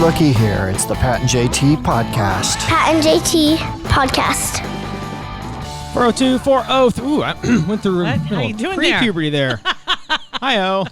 Rookie here. It's the Pat and JT Podcast. Pat and JT Podcast. 402-403. Ooh, I went through How you doing pre-puberty there. Hi-oh.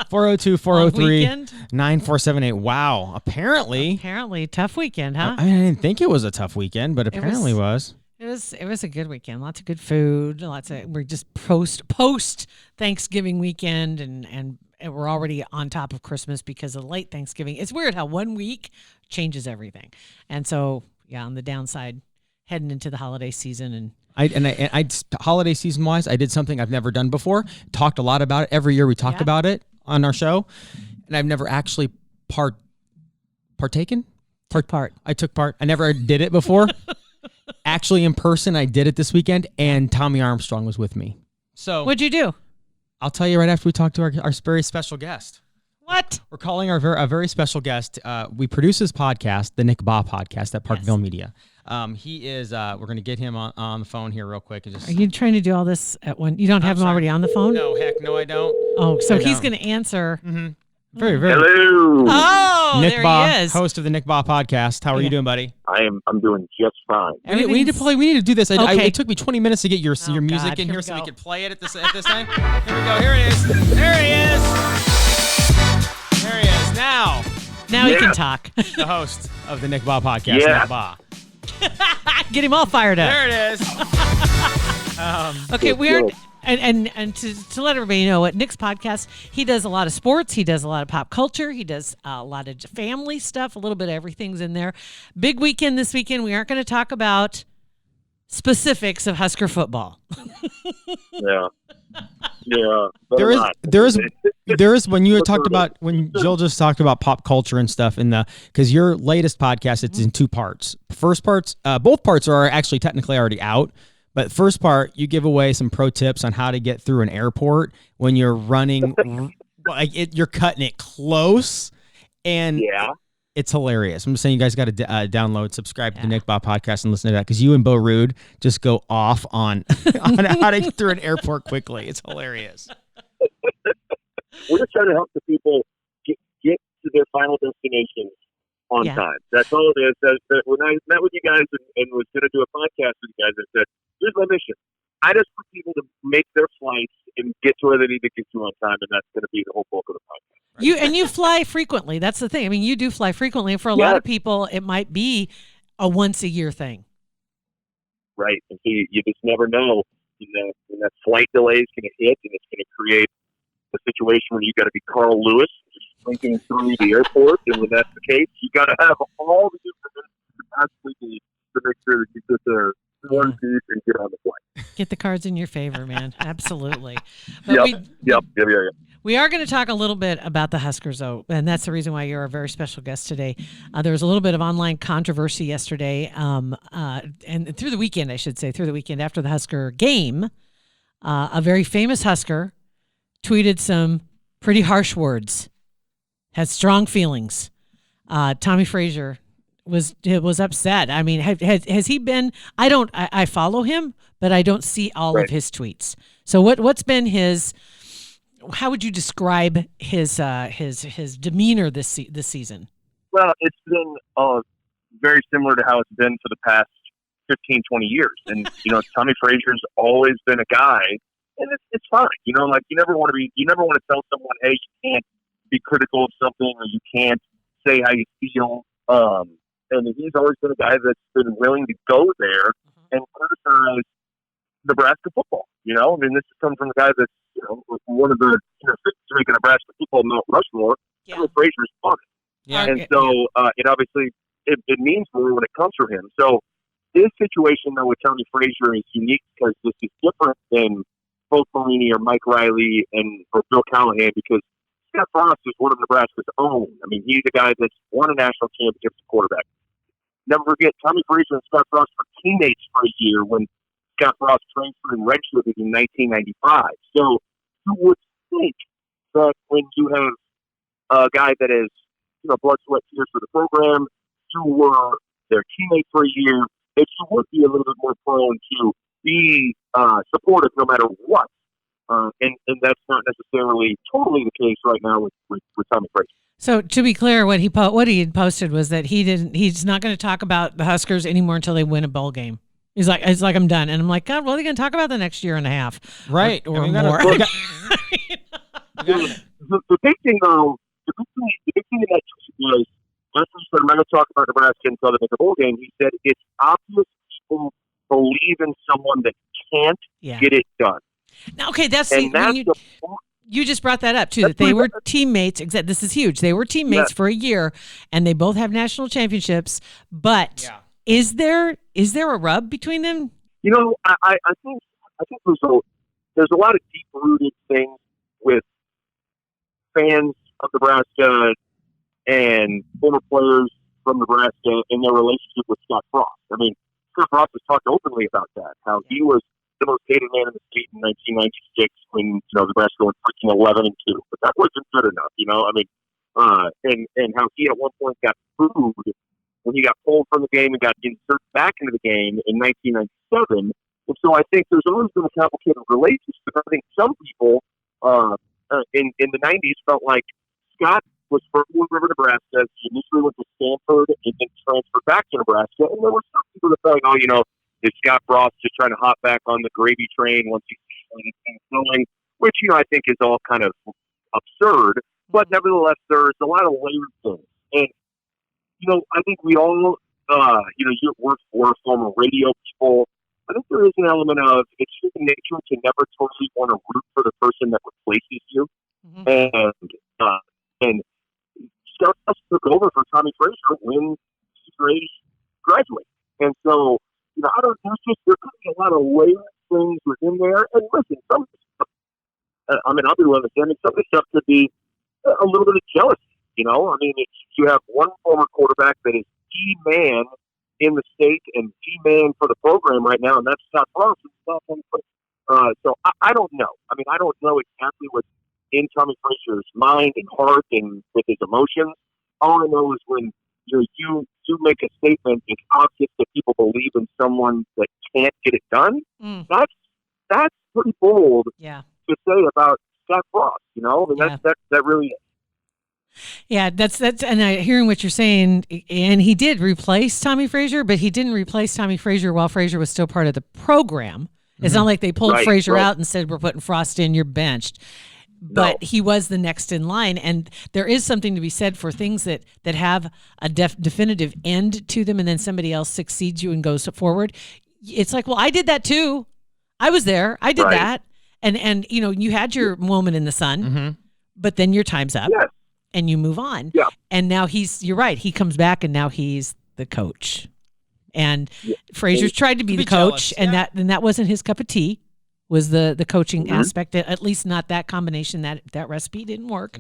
402-403-9478. Wow. Apparently, tough weekend, huh? I didn't think it was a tough weekend, but apparently it was. It was a good weekend. Lots of good food. We're just post Thanksgiving weekend, and we're already on top of Christmas because of late Thanksgiving. It's weird how 1 week changes everything. And so, yeah, on the downside, heading into the holiday season and I holiday season wise, I did something I've never done before. Talked a lot about it. Every year we talk about it on our show, and I've never actually partaken. I took part. I never did it before. Actually, in person, I did it this weekend, and Tommy Armstrong was with me. So what'd you do? I'll tell you right after we talk to our very special guest. What? We're calling a very special guest. We produce this podcast, the Nick Bahe podcast at Parkville Media. He is. We're going to get him on the phone here real quick. Are you trying to do all this at one? You don't have him already on the phone? No, heck, no, I don't. Oh, so he's going to answer. Mm-hmm. Very, very. Hello. Oh, Nick there Bahe, he is. host of the Nick Bahe podcast. How are you doing, buddy? I'm doing just fine. We need to play. We need to do this. Okay. It took me 20 minutes to get your music in here so we could play it at this time. Here we go. Here it is. There he is. There he is. Now he can talk. The host of the Nick Bahe podcast, Yeah. Nick Bahe. Get him all fired up. There it is. Okay, we are, and to let everybody know, at Nick's podcast, he does a lot of sports, he does a lot of pop culture, he does a lot of family stuff, a little bit of everything's in there. Big weekend this weekend. We aren't going to talk about specifics of Husker football. Yeah. There is when you had talked about when Jill just talked about pop culture and stuff because your latest podcast, it's in two parts. Both parts are actually technically already out. But first part, you give away some pro tips on how to get through an airport when you're running, you're cutting it close, and it's hilarious. I'm just saying you guys got to download, subscribe to the Nick Bahe podcast and listen to that because you and Bo Rude just go off on how to get through an airport quickly. It's hilarious. We're just trying to help the people get to their final destination on time. That's all it is. When I met with you guys and was going to do a podcast with you guys, I said, here's my mission. I just want people to make their flights and get to where they need to get to on time, and that's going to be the whole bulk of the podcast. Right? You fly frequently. That's the thing. I mean, you do fly frequently, and for a lot of people, it might be a once-a-year thing. Right. And so you just never know when that flight delay is going to hit, and it's going to create a situation where you got to be Carl Lewis just sprinting through the airport, and when that's the case, you got to have all the information you possibly need to make sure that you get there one piece and get on the flight. Get the cards in your favor, man. Absolutely. Yep. We are going to talk a little bit about the Huskers, though, and that's the reason why you're a very special guest today. There was a little bit of online controversy yesterday, and through the weekend, after the Husker game, a very famous Husker tweeted some pretty harsh words, had strong feelings. Tommie Frazier was upset. I mean, has he been? I follow him, but I don't see all of his tweets. So what's been his? How would you describe his demeanor this season? Well, it's been very similar to how it's been for the past 15, 20 years. And Tommie Frazier's always been a guy, and it's fine. You never want to tell someone, hey, you can't be critical of something, or you can't say how you feel. And he's always been a guy that's been willing to go there and criticize Nebraska football. This has come from a guy that's one of the six to make a Nebraska football Mount Rushmore. Tommie Frazier's on it. Yeah. And so it obviously it means more when it comes from him. So this situation though with Tommie Frazier is unique because this is different than both Pelini or Mike Riley or Bill Callahan because Scott Frost is one of Nebraska's own. I mean, he's a guy that's won a national championship as a quarterback. Never forget, Tommie Frazier and Scott Frost were teammates for a year when Scott Frost transferred and redshirted in 1995. So you would think that when you have a guy that is, blood, sweat, tears for the program, you were their teammate for a year, that you would be a little bit more prone to be supportive no matter what. And that's not necessarily totally the case right now with Tommie Frazier. So to be clear, what he had posted was that he's not going to talk about the Huskers anymore until they win a bowl game. He's like, I'm done. And I'm like, God, what are they going to talk about the next year and a half? Right. Or I mean, more. The big thing, though, the big thing in that tweet was, after he said, I'm not going to talk about Nebraska until they make a bowl game, he said, it's obvious people believe in someone that can't get it done. Now, okay, that's the you just brought that up, too, that they were teammates. This is huge. They were teammates for a year, and they both have national championships. But is there a rub between them? You know, I think there's a lot of deep-rooted things with fans of Nebraska and former players from Nebraska in their relationship with Scott Frost. I mean, Scott Frost has talked openly about that, how he was the most hated man in the state in 1996 when, Nebraska went freaking 11-2. But that wasn't good enough, I mean, and how he at one point got booed when he got pulled from the game and got inserted back into the game in 1997. And so I think there's always been a complicated relationship. I think some people in the 90s felt like Scott was from Wood River, Nebraska. He initially went to Stanford and then transferred back to Nebraska. And there were some people that felt like, is Scott Frost just trying to hop back on the gravy train once he's going, which, I think is all kind of absurd. But nevertheless, there's a lot of layered things. And, I think we all, we're former radio people. I think there is an element of it's human nature to never totally want to root for the person that replaces you. And Scott Frost took over for Tommie Frazier when he graduated. And so, there could be a lot of layered things within there. And listen, some of the stuff, I'll be understanding, some of the stuff could be a little bit of jealousy, I mean, you have one former quarterback that is the man in the state and the man for the program right now, and that's Scott Frost. So I don't know. I mean, I don't know exactly what's in Tommie Frazier's mind and heart and with his emotions. All I know is when you make a statement, it's obvious that people believe in someone that can't get it done. That's pretty bold to say about Scott Frost. I mean, that really is. Yeah, that's and hearing what you're saying, and he did replace Tommie Frazier, but he didn't replace Tommie Frazier while Frazier was still part of the program. It's not like they pulled Frazier out and said, we're putting Frost in, you're benched. But he was the next in line, and there is something to be said for things that have a definitive end to them, and then somebody else succeeds you and goes forward. It's like, well, I did that too. I was there. I did that, and you had your moment in the sun, but then your time's up, and you move on. Yeah. And now you're right. He comes back, and now he's the coach, and Frazier's tried to be the coach, and that wasn't his cup of tea. Was the coaching aspect, at least not that combination, that recipe didn't work.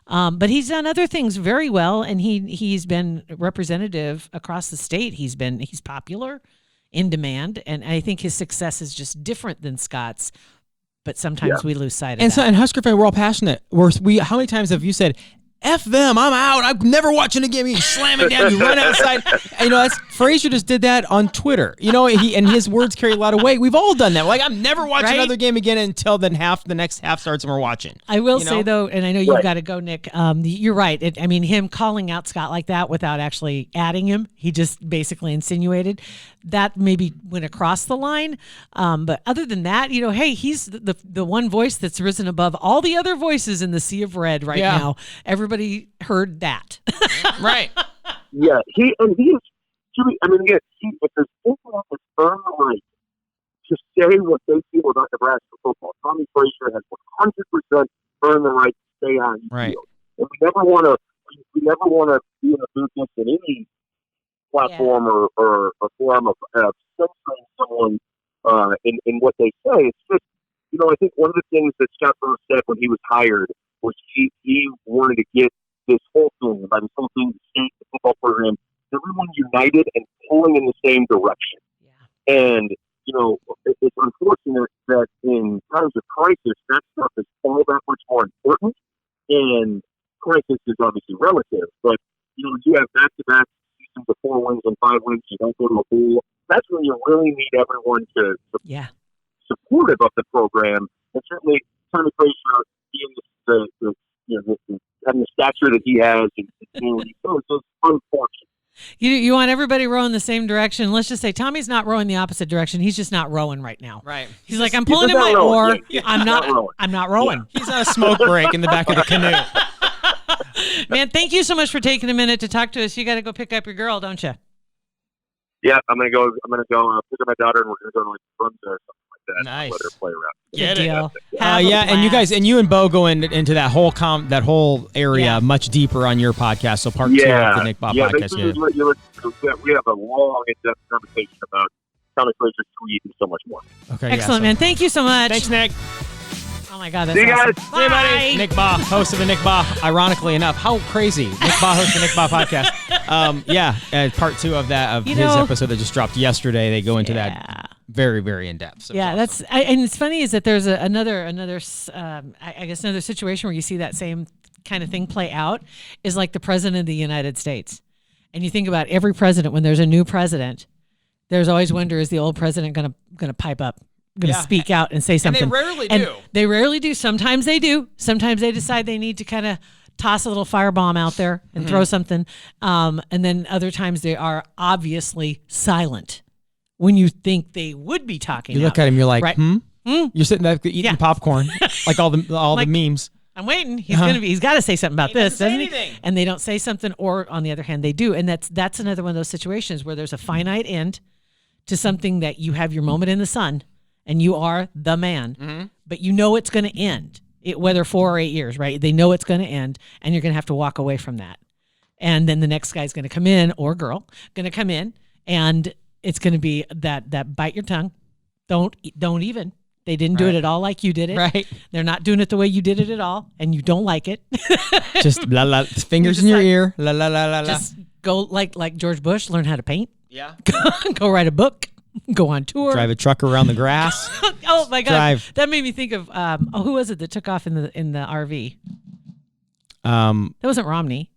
But he's done other things very well, and he's been representative across the state. He's popular, in demand, and I think his success is just different than Scott's. But sometimes we lose sight of that. And Husker fan, we're all passionate. How many times have you said, F them, I'm out. I'm never watching a game. You slam it down, you run outside. And, Frazier just did that on Twitter. And his words carry a lot of weight. We've all done that. We're like, I'm never watching another game again until the next half starts and we're watching. I will say, though, and I know you've got to go, Nick, you're right. Him calling out Scott like that without actually adding him, he just basically insinuated, that maybe went across the line. But other than that, hey, he's the one voice that's risen above all the other voices in the sea of red right now. Everybody heard that. Right. Yeah. He is, if there's anyone that's earned the right to say what they feel about Nebraska football, Tommie Frazier has 100% earned the right to stay on the field. And we never want to be in a business in any platform or form of censoring someone in what they say. It's just, I think one of the things that Scott Frost said when he was hired was he wanted to get this whole thing, by this whole thing, the state, the football program, everyone united and pulling in the same direction. Yeah. And, it's unfortunate that in times of crisis, that stuff is all that much more important. And crisis is obviously relative, but, you have back-to-back seasons of 4 wins and 5 wins, you don't go to a bowl. That's when you really need everyone to supportive of the program. And certainly, Tommie Frazier being having the stature that he has, and so it's unfortunate. You want everybody rowing the same direction. Let's just say Tommie's not rowing the opposite direction. He's just not rowing right now. Right. He's like, I'm pulling in my oar. I'm not rowing. He's on a smoke break in the back of the canoe. Man, thank you so much for taking a minute to talk to us. You got to go pick up your girl, don't you? Yeah, I'm gonna go pick up my daughter, and we're gonna go to like Brunswick or something like that. Nice. Let her play around. Good deal. And you and Bo go into that whole area much deeper on your podcast. So part 2 of the Nick Bahe podcast. We have a long, in-depth conversation about Tommie Frazier, tweet, and so much more. Okay, excellent, man. Thank you so much. Thanks, Nick. Oh my God, that's See you awesome. guys. Hey, buddy. Nick Bahe, host of the Nick Bahe. Ironically enough, how crazy! Nick Bahe, host of the Nick Bahe podcast. Part 2 of his episode that just dropped yesterday. They go into that very, very in depth. So and it's funny is that there's another situation where you see that same kind of thing play out is like the president of the United States, and you think about every president when there's a new president, there's always wonder, is the old president gonna pipe up? Going to speak out and say something. And they rarely do. Sometimes they do. Sometimes they decide they need to kind of toss a little firebomb out there and throw something. And then other times they are obviously silent when you think they would be talking. You look at him, you're like, right? You're sitting there eating popcorn, like all the memes. I'm waiting. He's got to say something about this, doesn't he? And they don't say something, or on the other hand, they do. And that's another one of those situations where there's a finite end to something that you have your moment in the sun. And you are the man, but you know it's going to end, whether 4 or 8 years, right? They know it's going to end, and you're going to have to walk away from that. And then the next guy's going to come in, or girl, going to come in, and it's going to be that bite your tongue. Don't even. They didn't do it at all like you did it. Right. They're not doing it the way you did it at all, and you don't like it. Just la la, fingers in your ear, la la la la la. Just go like George Bush, learn how to paint. Yeah. Go write a book. Go on tour. Drive a truck around the grass. Oh my God! That made me think of who was it that took off in the RV? That wasn't Romney.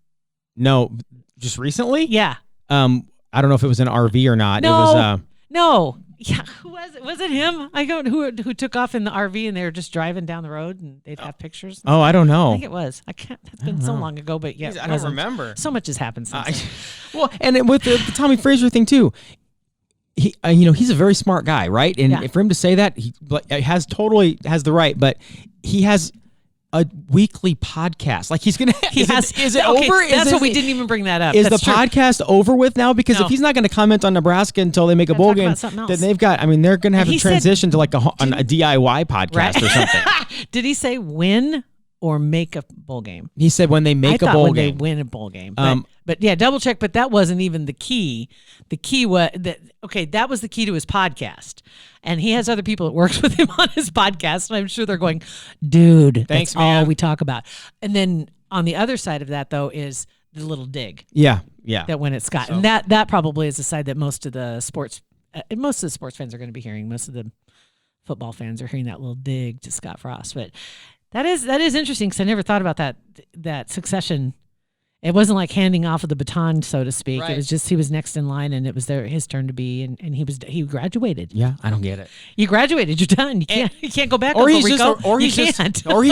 No, just recently. Yeah. I don't know if it was an RV or not. No. It was. No. Yeah. Who was it? Was it him? I don't. Who took off in the RV and they were just driving down the road and they'd have pictures. Oh, I don't know. I think it was. I can't. It's been so long ago, but yeah, I don't remember. So much has happened since. then. Well, and with the Tommie Frazier thing too. He's a very smart guy, right? And for him to say that, he has the right, but he has a weekly podcast. Like he's gonna. Is it over? That's what we didn't even bring that up. Is the podcast over with now? Because if he's not going to comment on Nebraska until they make a bowl game, then they've got. I mean, they're going to have to transition to like a DIY podcast or something. Did he say win or make a bowl game? He said when they make a bowl game. They win a bowl game. But yeah, double check. But that wasn't even the key. The key was that. Okay, that was the key to his podcast. And he has other people that works with him on his podcast. And I'm sure they're going, dude, that's all we talk about. And then on the other side of that, though, is the little dig. Yeah. That went at Scott. And that probably is the side that most of the sports fans are going to be hearing. Most of the football fans are hearing that little dig to Scott Frost. But that is interesting because I never thought about that succession. It wasn't like handing off of the baton, so to speak. Right. It was just he was next in line, and it was his turn to be, and he graduated. Yeah, I don't get it. You graduated. You're done. You can't go back. Or he's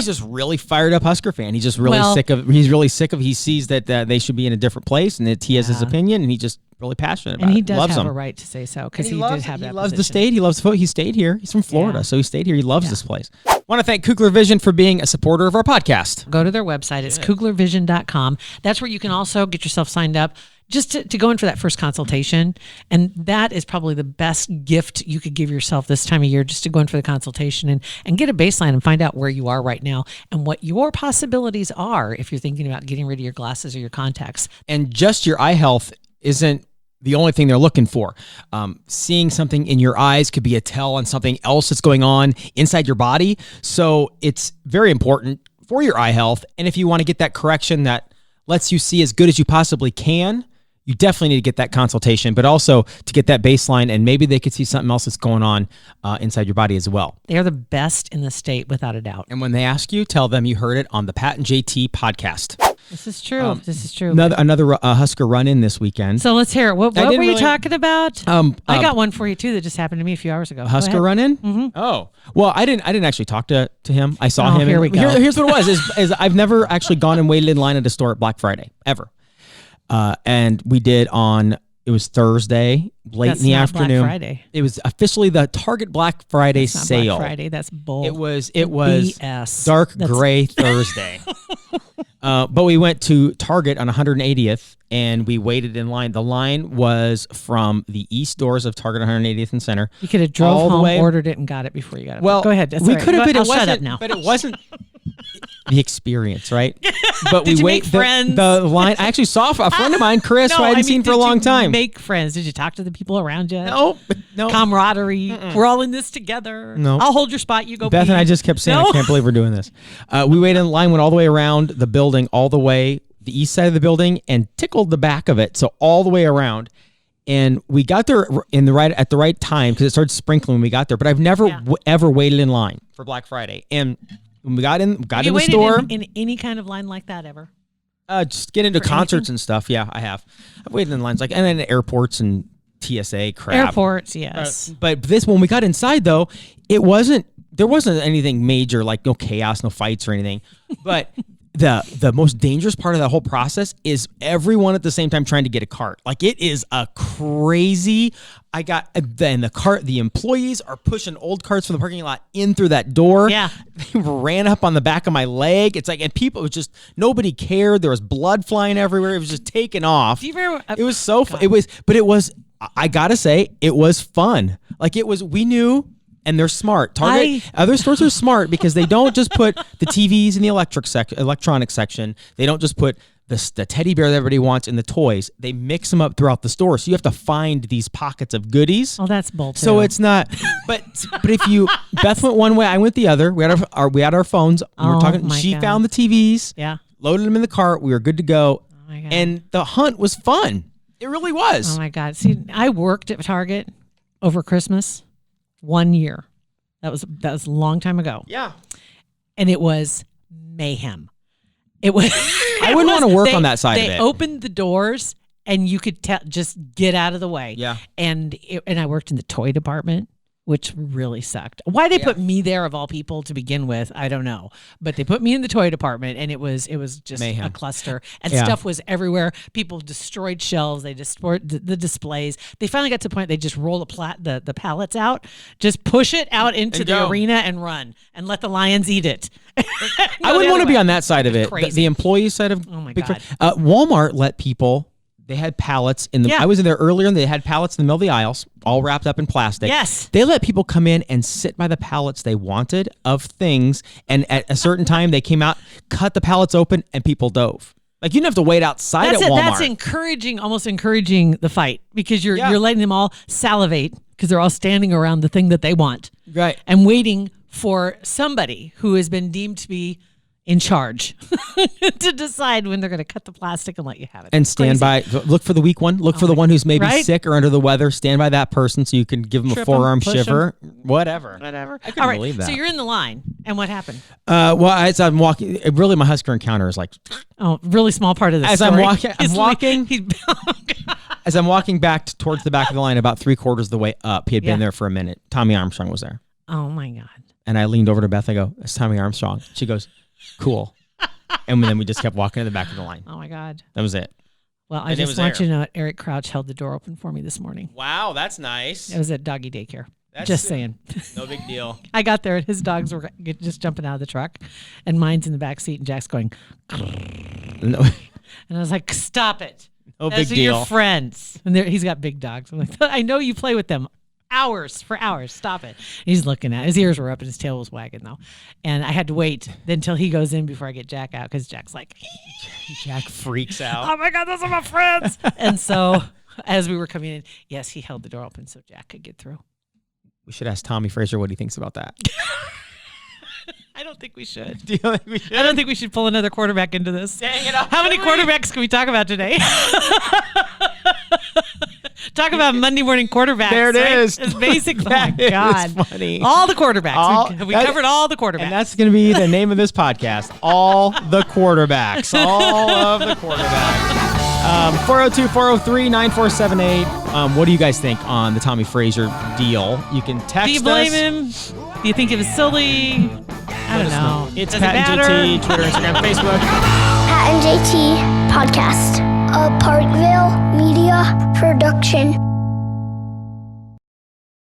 just really fired up Husker fan. He's just really sick of. He's really sick of. He sees that they should be in a different place, and that he has his opinion, and he's just really passionate about it. And he does loves have them. a right to say so because he did have that. He loves position. the state. He loves football. He stayed here. He's from Florida, so he stayed here. He loves this place. I want to thank Kugler Vision for being a supporter of our podcast. Go to their website. It's kuglervision.com. That's where you can also get yourself signed up just to go in for that first consultation. And that is probably the best gift you could give yourself this time of year, just to go in for the consultation and get a baseline and find out where you are right now and what your possibilities are if you're thinking about getting rid of your glasses or your contacts. And just your eye health isn't the only thing they're looking for. Seeing something in your eyes could be a tell on something else that's going on inside your body. So it's very important for your eye health. And if you want to get that correction that lets you see as good as you possibly can, you definitely need to get that consultation, but also to get that baseline, and maybe they could see something else that's going on inside your body as well. They're the best in the state, without a doubt. And when they ask you, tell them you heard it on the Pat and JT podcast. This is true. This is true. Another Husker run-in this weekend. So let's hear it. What were you talking about? I got one for you too that just happened to me a few hours ago. Husker run-in? Mm-hmm. Oh, well, I didn't actually talk to him. I saw him. Here we go. Here's what it was: is I've never actually gone and waited in line at a store at Black Friday ever, and we did on. It was Thursday, late in the afternoon. Black Friday. It was officially the Target Black Friday sale. Black Friday, that's bull. It was BS. Dark gray Thursday. But we went to Target on 180th and we waited in line. The line was from the east doors of Target 180th and Center. You could have drove home, ordered it, and got it before you got it. Well, go ahead. That's we right. could have, but it shut up wasn't. now. But it wasn't the experience, right? But Did we you wait. make friends? The line. I actually saw a friend of mine, Chris, who I hadn't seen for a long time. Make friends. Did you talk to the people around you? No. Camaraderie. We're all in this together. No. I'll hold your spot. You go. Beth and I just kept saying, No. I can't believe we're doing this. We waited in line, went all the way around the building, all the way the east side of the building, and tickled the back of it, so all the way around. And we got there at the right time because it started sprinkling when we got there. But I've never ever waited in line for Black Friday. And when we got in the store, in any kind of line like that ever? Just get into concerts and stuff. Yeah, I have. I've waited in lines and then airports and TSA crap. Airports, yes. But this, when we got inside though, there wasn't anything major, like no chaos, no fights or anything. But the most dangerous part of that whole process is everyone at the same time trying to get a cart. Like, it is a crazy. The employees are pushing old carts from the parking lot in through that door. Yeah. They ran up on the back of my leg. It's like, and people, it was just, nobody cared. There was blood flying everywhere. It was just taking off. Do you remember? It was so fun. I gotta say, it was fun. Like, we knew. And they're smart. Other stores are smart because they don't just put the TVs in the electronic section. They don't just put the teddy bear that everybody wants in the toys. They mix them up throughout the store. So you have to find these pockets of goodies. Oh, that's bull too. So it's not. But if you, Beth went one way, I went the other. We had our phones. We were talking. She found the TVs. Yeah. Loaded them in the cart. We were good to go. Oh my God. And the hunt was fun. It really was. Oh my God. See, I worked at Target over Christmas. 1 year. That was a long time ago. Yeah. And it was mayhem. It was. I wouldn't want to work on that side of it. They opened the doors and you could just get out of the way. Yeah. And I worked in the toy department, which really sucked. Why they put me there of all people to begin with, I don't know. But they put me in the toy department, and it was just mayhem. A cluster, and stuff was everywhere. People destroyed shelves. They destroyed the displays. They finally got to the point they just roll the pallets out, just push it out into the arena and run, and let the lions eat it. I wouldn't want to be on that side of it. The employee side of God. Walmart let people. They had pallets in the. Yeah. I was in there earlier, and they had pallets in the middle of the aisles, all wrapped up in plastic. Yes. They let people come in and sit by the pallets they wanted of things, and at a certain time, they came out, cut the pallets open, and people dove. Like, you didn't have to wait outside at Walmart. That's almost encouraging the fight, because you're letting them all salivate because they're all standing around the thing that they want, right, and waiting for somebody who has been deemed to be in charge to decide when they're going to cut the plastic and let you have it. And stand by. Look for the weak one. Look for the one who's maybe sick or under the weather. Stand by that person so you can give them a forearm shiver. Whatever. I couldn't believe that. So you're in the line, and what happened? Well, as I'm walking, really my Husker encounter is like, really small part of the story. As I'm walking back towards the back of the line, about 3/4 of the way up, he had been there for a minute. Tommie Armstrong was there. Oh my God. And I leaned over to Beth. I go, "It's Tommie Armstrong." She goes, "Cool." And then we just kept walking to the back of the line. Oh my God. That was it. Well, I just want you to know Eric Crouch held the door open for me this morning. Wow, that's nice. It was at doggy daycare. Just saying. No big deal. I got there and his dogs were just jumping out of the truck, and mine's in the back seat, and Jack's going. No. And I was like, "Stop it! No Those big are deal." Your friends, and he's got big dogs. I'm like, "I know you play with them." For hours. Stop it. He's looking at it. His ears were up and his tail was wagging though. And I had to wait until he goes in before I get Jack out, because Jack's like, Jack freaks out. "Oh my God, those are my friends." And so as we were coming in, yes, he held the door open so Jack could get through. We should ask Tommie Frazier what he thinks about that. I don't think we should. Do you think we should? I don't think we should pull another quarterback into this. Dang it. How many quarterbacks can we talk about today? Talk about Monday morning quarterbacks. There it right? is. It's basically, oh my That is God. funny. All the quarterbacks. We covered all the quarterbacks. And that's going to be the name of this podcast. All the quarterbacks. All of the quarterbacks. 402-403-9478. What do you guys think on the Tommie Frazier deal? You can text us. Do you blame him? Do you think it was silly? I don't know. It's Does Pat it and matter? JT, Twitter, Instagram, Facebook. Pat and JT Podcast. A Parkville Media Production.